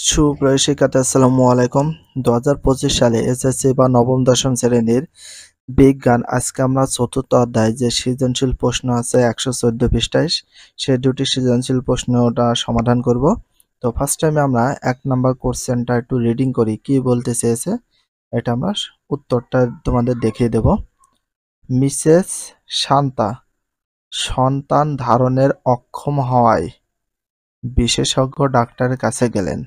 সুপ্রিয় শিক্ষার্থী আসসালামু আলাইকুম। 2025 সালে এসএসসি বা নবম দশম শ্রেণীর বিজ্ঞান আজকে আমরা চতুর্থ অধ্যায় যে সৃজনশীল প্রশ্ন আছে 114 পৃষ্ঠায় সেই দুটি সৃজনশীল প্রশ্নটা সমাধান করব। তো ফার্স্ট টাইমে আমরা 1 নাম্বার কোশ্চেনটা একটু রিডিং করি কি বলতে চেয়েছে এটা আমরা উত্তরটা তোমাদের দেখিয়ে দেব। মিসেস শান্তা সন্তান ধারণের অক্ষম হওয়ায় বিশেষজ্ঞ ডাক্তারের কাছে গেলেন।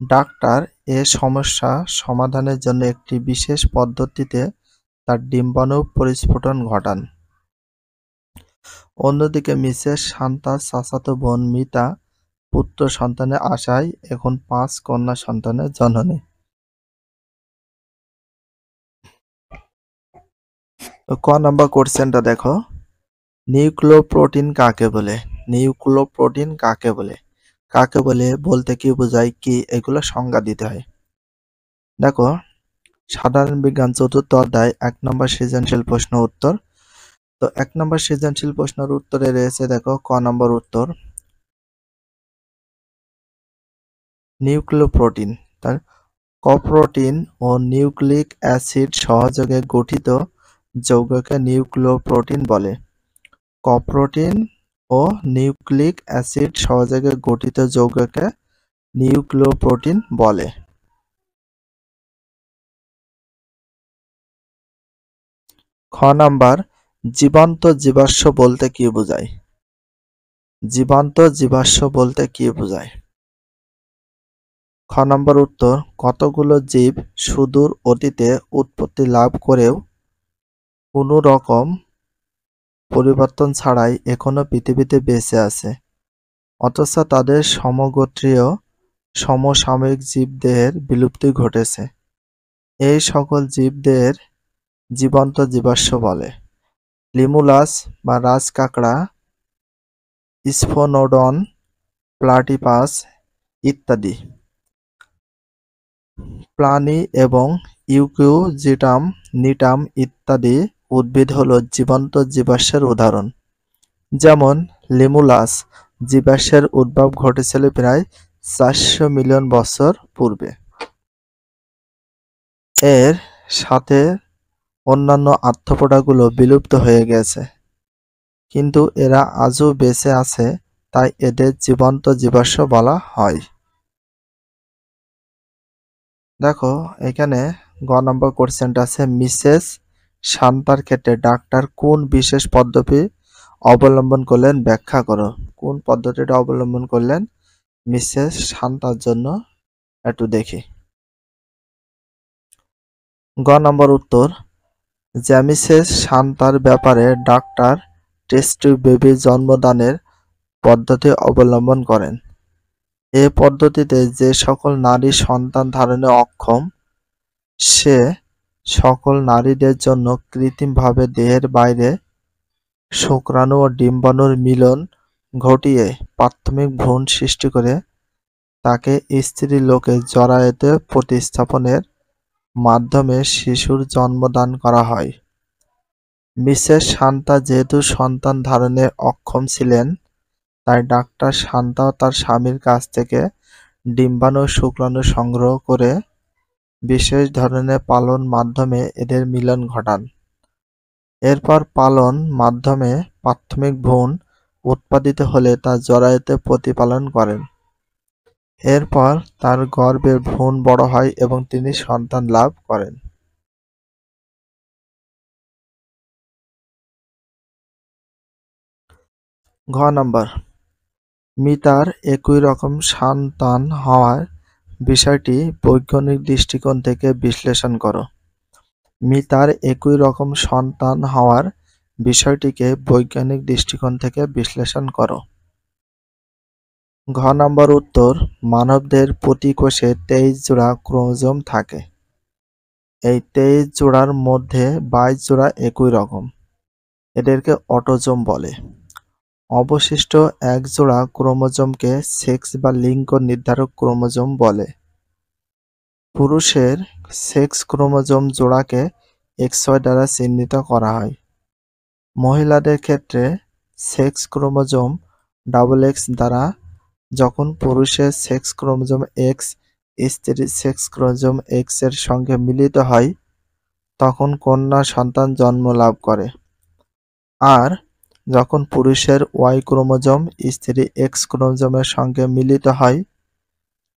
ডাক্তার এ সমস্যা সমাধানের জন্য একটি বিশেষ পদ্ধতিতে তার ডিম্বাণু পরিস্ফুটন ঘটান। অন্যদিকে মিসেস শান্তার চাচাতো বোন মিতা পুত্র সন্তানের আশায় এখন 5 কন্যা সন্তানের জননী। তো ক নাম্বার কোশ্চেনটা দেখো, নিউক্লিওপ্রোটিন কাকে বলে? নিউক্লিওপ্রোটিন কাকে বলে? কাকে বলে বলতে কি বোঝায়, কি এগুলো সংজ্ঞা দিতে হয়। দেখো, সাধারণ বিজ্ঞান চতুর্থ অধ্যায় 1 নম্বর সৃজনশীল প্রশ্ন উত্তর। তো 1 নম্বর সৃজনশীল প্রশ্নের উত্তরে রয়েছে দেখো ক নম্বর উত্তর, নিউক্লিওপ্রোটিন। তার কপ্রোটিন ও নিউক্লিক অ্যাসিড সহযোগে গঠিত যৌগকে নিউক্লিওপ্রোটিন বলে। কপ্রোটিন ও নিউক্লিক অ্যাসিড সহযোগে গঠিত যৌগকে নিউক্লিওপ্রোটিন বলে। খ নাম্বার, জীবন্ত জীবাশ্ম বলতে কি বোঝায়? জীবন্ত জীবাশ্ম বলতে কি বোঝায়? খ নম্বর উত্তর, কতগুলো জীব সুদূর অতীতে উৎপত্তি লাভ করেও কোনো রকম পরিবর্তন ছাড়াই এখনো পৃথিবীতে বেঁচে আছে, অথচ তাদের সমগোত্রীয় সমসাময়িক জীবদেহের বিলুপ্তি ঘটেছে। এই সকল জীবদের জীবন্ত জীবাশ্ম বলে। লিমুলাস বা রাজ কাঁকড়া, স্ফোনোডন, প্লাটিপাস ইত্যাদি। প্লানি এবং ইউকিউজিটাম নিটাম ইত্যাদি উদ্ভিদ হল জীবন্ত জীবাশ্মের উদাহরণ। যেমন লিমুলাস জীবাশ্মের উদ্ভব ঘটেছিল প্রায় 400 মিলিয়ন বছর পূর্বে। এর সাথে অন্যান্য আর্থ্রোপোডাগুলো বিলুপ্ত হয়ে গেছে, কিন্তু এরা আজও বেঁচে আছে, তাই এদের জীবন্ত জীবাশ্ম বলা হয়। দেখো এখানে গ নম্বর কোশ্চেনটা আছে, মিসেস শান্তার ক্ষেত্রে ডাক্তার কোন বিশেষ পদ্ধতি অবলম্বন করলেন ব্যাখ্যা করো। কোন পদ্ধতিটা অবলম্বন করলেন মিসেস শান্তার জন্য একটু দেখি। গ নম্বর উত্তর, মিসেস শান্তার ব্যাপারে ডাক্তার টেস্ট টিউব বেবি জন্মদানের পদ্ধতি অবলম্বন করেন। এ পদ্ধতিতে যে সকল নারী সন্তান ধারণে অক্ষম সে সকল নারীদের জন্য কৃত্রিমভাবে দেহের বাইরে শুক্রাণু ও ডিম্বাণুর মিলন ঘটিয়ে প্রাথমিক ভ্রূণ সৃষ্টি করে তাকে স্ত্রীলোকে জরায়ুতে প্রতিস্থাপনের মাধ্যমে শিশুর জন্মদান করা হয়। মিসেস শান্তা যেহেতু সন্তান ধারণে অক্ষম ছিলেন, তাই ডাক্তার শান্তাও তার স্বামীর কাছ থেকে ডিম্বাণু ও শুক্রাণু সংগ্রহ করে বিশেষ ধরনের পালন মাধ্যমে এদের মিলন ঘটান। এরপর পালন মাধ্যমে প্রাথমিক ভ্রূণ উৎপাদিত হলে তা জরায়ুতে প্রতিপালন করেন। এরপর তার গর্ভের ভ্রূণ বড় হয় এবং তিনি সন্তান লাভ করেন। ঘ নাম্বার, মিতার একই রকম সন্তান হওয়ার বিষয়টি বৈজ্ঞানিক দৃষ্টিকোণ থেকে বিশ্লেষণ করো। মিতার একই রকম সন্তান হওয়ার বিষয়টিকে বৈজ্ঞানিক দৃষ্টিকোণ থেকে বিশ্লেষণ করো। ঘ নম্বর উত্তর, মানবদের প্রতি কোষে 23 জোড়া ক্রোমোজোম থাকে। এই 23 জোড়ার মধ্যে 22 জোড়া একই রকম, এদেরকে অটোজোম বলে। অবশিষ্ট 1 জোড়া ক্রোমোজোমকে সেক্স বা লিঙ্গ নির্ধারক ক্রোমোজোম বলে। পুরুষের সেক্স ক্রোমোজোম জোড়াকে XY দ্বারা চিহ্নিত করা হয়। মহিলাদের ক্ষেত্রে সেক্স ক্রোমোজোম XX দ্বারা যখন পুরুষের সেক্স ক্রোমোজোম এক্স স্ত্রীর সেক্স ক্রোমোজোম এক্স এর সঙ্গে মিলিত হয় তখন কন্যা সন্তান জন্ম লাভ করে। আর যখন পুরুষের ওয়াই ক্রোমোজোম স্ত্রী এক্স ক্রোমোজোমের সঙ্গে মিলিত হয়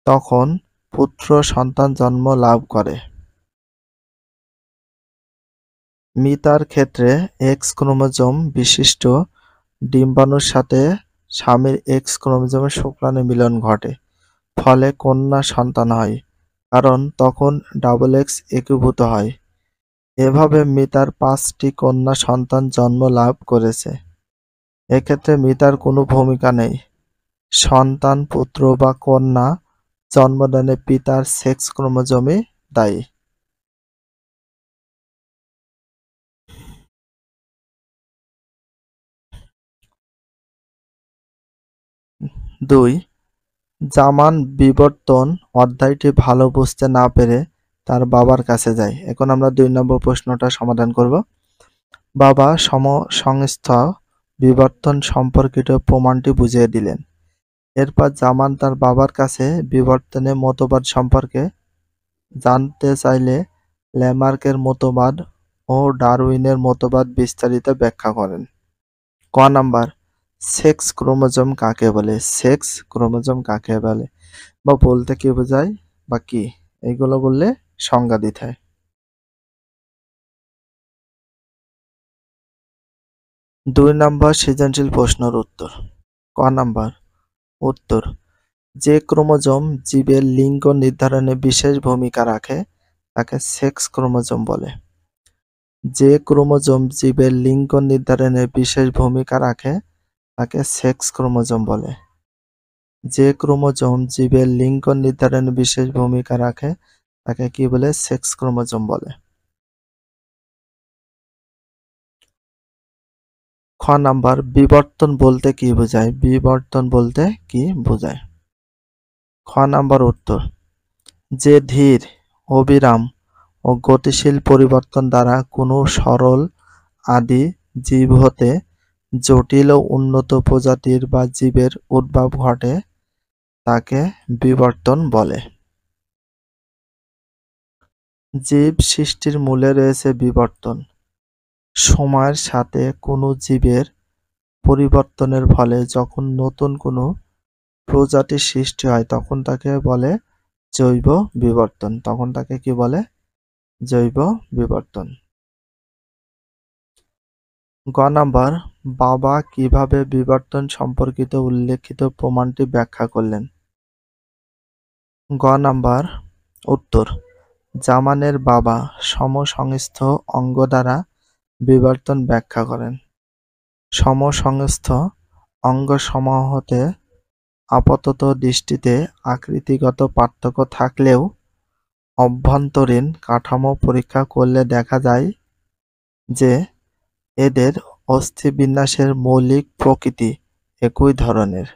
তখন পুত্র সন্তান জন্ম লাভ করে। মৃতার ক্ষেত্রে এক্স ক্রোমোজোম বিশিষ্ট ডিম্বাণুর সাথে স্বামীর এক্স ক্রোমোজোমের শুক্রাণু মিলন ঘটে, ফলে কন্যা সন্তান হয়, কারণ তখন ডাবল এক্স একীভূত হয়। এভাবে মৃতার 5টি কন্যা সন্তান জন্ম লাভ করেছে। এক্ষেত্রে মৃতার কোনো ভূমিকা নেই। সন্তান পুত্র বা কন্যা জন্মদানে পিতার সেক্স ক্রোমোজোমই দায়ী। 2. জামান বিবর্তন অধ্যায়টি ভালো বুঝতে না পেরে তার বাবার কাছে যায়। এখন আমরা 2 নম্বর প্রশ্নটা সমাধান করব। বাবা সমসংস্থ বিবর্তন সম্পর্কিত প্রমাণটি বুঝিয়ে দিলেন। এরপর জামান তার বাবার কাছে বিবর্তনের মতবাদ সম্পর্কে জানতে চাইলে ল্যামার্কের মতবাদ ও ডারউইনের মতবাদ বিস্তারিত ব্যাখ্যা করেন। ক নাম্বার, সেক্স ক্রোমোজোম কাকে বলে? সেক্স ক্রোমোজোম কাকে বলে বা বলতে কি বোঝায় বা কি, এইগুলো বললে সংজ্ঞা দিতে হয়। 2 নম্বর সৃজনশীল প্রশ্নের উত্তর। ক নাম্বার, উত্তর, যে ক্রোমোজোম জীবের লিঙ্গ নির্ধারণে বিশেষ ভূমিকা রাখে তাকে সেক্স ক্রোমোজোম বলে। যে ক্রোমোজোম জীবের লিঙ্গ নির্ধারণে বিশেষ ভূমিকা রাখে তাকে সেক্স ক্রোমোজোম বলে। যে ক্রোমোজোম জীবের লিঙ্গ নির্ধারণে বিশেষ ভূমিকা রাখে তাকে কি বলে? সেক্স ক্রোমোজোম বলে। খ নাম্বার, বিবর্তন বলতে কি বোঝায়? বিবর্তন বলতে কি বোঝায়? খ নাম্বার উত্তর, যে ধীর, অবিরাম ও গতিশীল পরিবর্তন দ্বারা কোনো সরল আদি জীব হতে জটিল ও উন্নত প্রজাতির বা জীবের উদ্ভব ঘটে তাকে বিবর্তন বলে। জীব সৃষ্টির মূলে রয়েছে বিবর্তন। সময়ের সাথে কোনো জীবের পরিবর্তনের ফলে যখন নতুন কোনো প্রজাতির সৃষ্টি হয় তখন তাকে বলে জৈব বিবর্তন। তখন তাকে কি বলে? জৈব বিবর্তন। গ নাম্বার, বাবা কিভাবে বিবর্তন সম্পর্কিত উল্লেখিত প্রমাণটি ব্যাখ্যা করলেন? গ নাম্বার, উত্তর, জামানের বাবা সমসংস্থ অঙ্গ দ্বারা বিবর্তন ব্যাখ্যা করেন। সমসংস্থ অঙ্গসমূহ হতে আপাতত দৃষ্টিতে আকৃতিগত পার্থক্য থাকলেও অভ্যন্তরীণ কাঠামো পরীক্ষা করলে দেখা যায় যে এদের অস্থিবিন্যাসের মৌলিক প্রকৃতি একই ধরনের।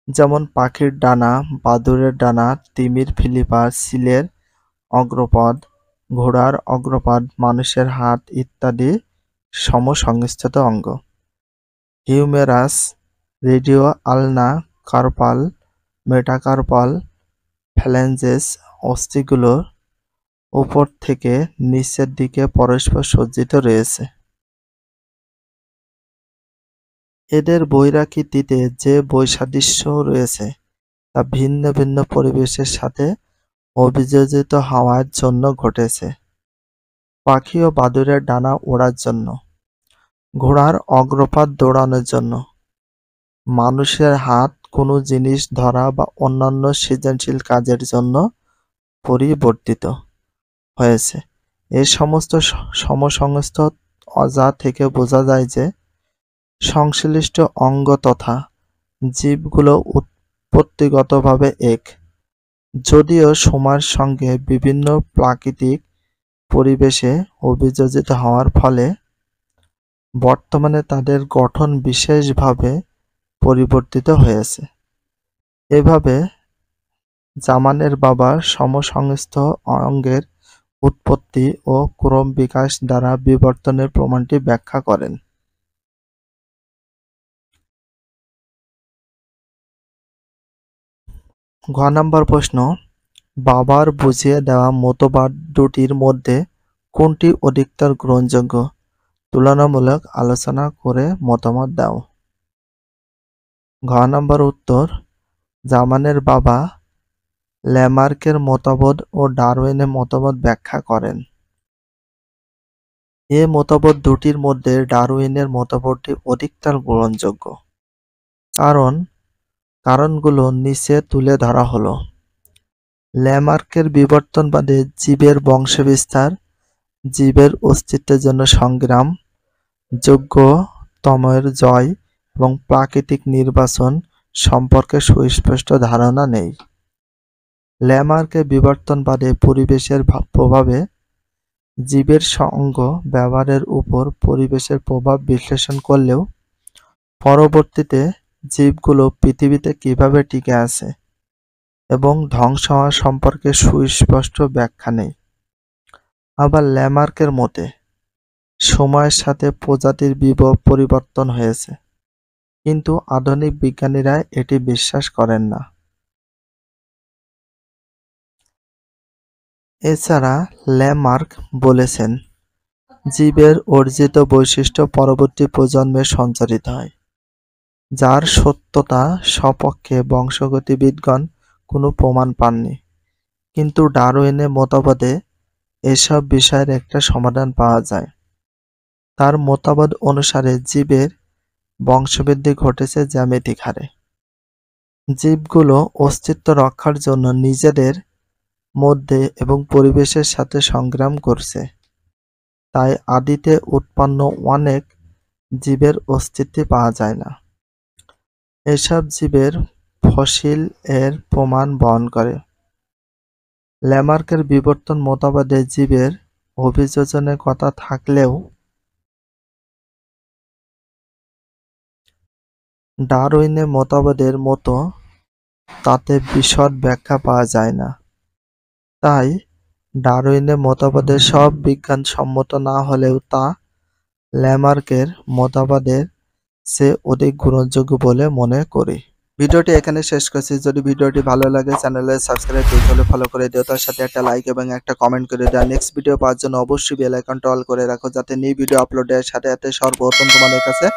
যেমন পাখির ডানা, বাদুড়ের ডানা, তিমির ফিলিপার, চিলের অগ্রপদ, ঘোড়ার অগ্রপদ, মানুষের হাত ইত্যাদি সমসংস্থিত অঙ্গ। হিউমেরাস, রেডিও আলনা, কার্পাল, মেটাকার্পাল ফ্যালেঞ্জেস অস্থিগুলোর উপর থেকে নিচের দিকে পরস্পর সজ্জিত রয়েছে। এদের বৈরাকৃতিতে যে বৈসাদৃশ্য রয়েছে তা ভিন্ন ভিন্ন পরিবেশের সাথে অভিযোজিত হওয়ার জন্য ঘটেছে। পাখি ও বাদুড়ের ডানা ওড়ার জন্য, ঘোড়ার অগ্রপাত দৌড়ানোর জন্য, মানুষের হাত কোনো জিনিস ধরা বা অন্যান্য সৃজনশীল কাজের জন্য পরিবর্তিত হয়েছে। এই সমস্ত সমসংস্থ অজা থেকে বোঝা যায় যে সংশ্লিষ্ট অঙ্গ তথা জীবগুলো উৎপত্তিগতভাবে এক, যদিও সময়ের সঙ্গে বিভিন্ন প্রাকৃতিক পরিবেশে অভিযোজিত হওয়ার ফলে বর্তমানে তাদের গঠন বিশেষভাবে পরিবর্তিত হয়েছে। এভাবে জামানের বাবা সমসংস্থ অঙ্গের উৎপত্তি ও ক্রম বিকাশ দ্বারা বিবর্তনের প্রমাণটি ব্যাখ্যা করেন। ঘ নাম্বার প্রশ্ন, বাবার বুঝিয়ে দেওয়া মতবাদ দুটির মধ্যে কোনটি অধিকতর গ্রহণযোগ্য? তুলনামূলক আলোচনা করে মতামত দাও। ঘ নাম্বার উত্তর, জার্মানের বাবা ল্যামার্কের মতবাদ ও ডারউইনের মতবাদ ব্যাখ্যা করেন। এ মতবাদ দুটির মধ্যে ডারউইনের মতবাদটি অধিকতর গ্রহণযোগ্য। কারণগুলো নিচে তুলে ধরা হলো। ল্যামার্কের বিবর্তনবাদে জীবের বংশবিস্তার, জীবের অস্তিত্বের জন্য সংগ্রাম, যোগ্যতমের জয় এবং প্রাকৃতিক নির্বাচন সম্পর্কে সুস্পষ্ট ধারণা নেই। ল্যামার্কের বিবর্তনবাদে পরিবেশের প্রভাবে জীবের সঙ্গ ব্যবহারের উপর পরিবেশের প্রভাব বিশ্লেষণ করলেও পরবর্তীতে জীবগুলো পৃথিবীতে কিভাবে টিকে আছে এবং ধ্বংস হওয়া সম্পর্কে সুস্পষ্ট ব্যাখ্যা নেই। আবার ল্যামার্কের মতে সময়ের সাথে প্রজাতির পরিবর্তন হয়েছে, কিন্তু আধুনিক বিজ্ঞানীরা এটি বিশ্বাস করেন না। এছাড়া ল্যামার্ক বলেছেন, জীবের অর্জিত বৈশিষ্ট্য পরবর্তী প্রজন্মে সঞ্চারিত হয়, যার সত্যতা সপক্ষে বংশগতিবিদগণ কোনো প্রমাণ পাননি। কিন্তু ডারউইনের মতবাদে এসব বিষয়ের একটা সমাধান পাওয়া যায়। তার মতবাদ অনুসারে জীবের বংশবৃদ্ধি ঘটেছে জ্যামিতিক হারে। জীবগুলো অস্তিত্ব রক্ষার জন্য নিজেদের মধ্যে এবং পরিবেশের সাথে সংগ্রাম করছে, তাই আদিতে উৎপন্ন অনেক জীবের অস্তিত্ব পাওয়া যায় না। এসব জীবের ফসিল এর প্রমাণ বহন করে। ল্যামার্কের বিবর্তন মতবাদে জীবের অভিযোজনের কথা থাকলেও ডারউইনের মতবাদের মতো তাতে বিশদ ব্যাখ্যা পাওয়া যায় না। তাই ডারউইনের মতবাদের সব বিজ্ঞানসম্মত না হলেও তা ল্যামার্কের মতবাদের চেয়ে অধিক গ্রহণযোগ্য বলে মনে করি। ভিডিওটি এখানে শেষ করছি। যদি ভিডিওটি ভালো লাগে চ্যানেলে সাবস্ক্রাইব করতে হলে ফলো করে দিও, তার সাথে একটা লাইক এবং একটা কমেন্ট করে দিও। নেক্সট ভিডিও পাওয়ার জন্য অবশ্যই বেল আইকনটা অল করে রাখো, যাতে নিউ ভিডিও আপলোডের সাথে সাথে সর্বপ্রথম তোমাদের কাছে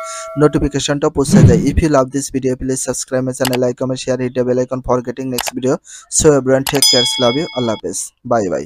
নোটিফিকেশনটা পৌঁছে যায়। If you love this video please subscribe my channel, like, comment, share, hit the bell icon for getting next video. So everyone take care, love you, আল্লাহ হাফেজ, বাই বাই।